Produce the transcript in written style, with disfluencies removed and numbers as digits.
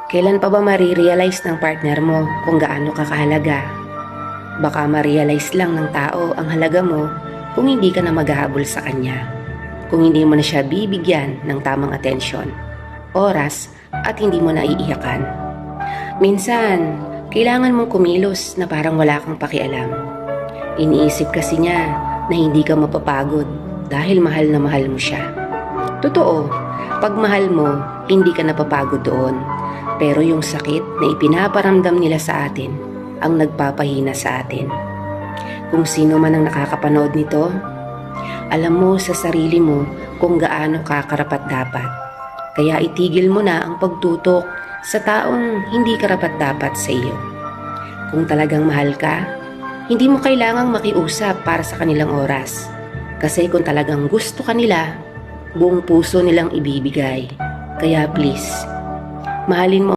Kailan pa ba marirealize ng partner mo kung gaano ka kahalaga? Baka ma-realize lang ng tao ang halaga mo kung hindi ka na maghahabol sa kanya. Kung hindi mo na siya bibigyan ng tamang atensyon, oras at hindi mo na iiyakan. Minsan, kailangan mong kumilos na parang wala kang pakialam. Iniisip kasi niya na hindi ka mapapagod dahil mahal na mahal mo siya. Totoo, pag mahal mo, hindi ka napapagod doon. Pero yung sakit na ipinaparamdam nila sa atin ang nagpapahina sa atin. Kung sino man ang nakakapanood nito, alam mo sa sarili mo kung gaano ka karapat-dapat. Kaya itigil mo na ang pagtutok sa taong hindi karapat-dapat sa iyo. Kung talagang mahal ka, hindi mo kailangang makiusap para sa kanilang oras. Kasi kung talagang gusto ka nila, buong puso nilang ibibigay. Kaya please, mahalin mo